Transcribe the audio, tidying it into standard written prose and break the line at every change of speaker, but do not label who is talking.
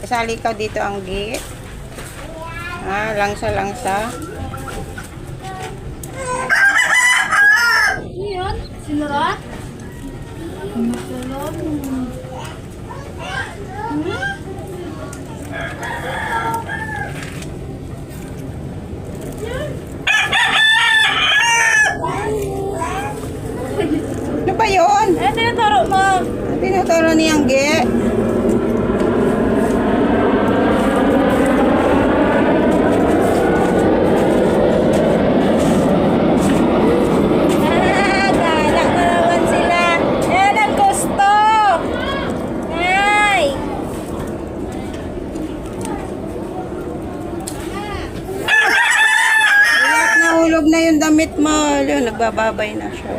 Sali ka dito ang gate. Langsa-langsa.
Yun? Sinara?
Ano ba yun?
Tinuturo mo.
Tinuturo niyang gate. Nahulog na yung damit mo. Nagbababay na siya.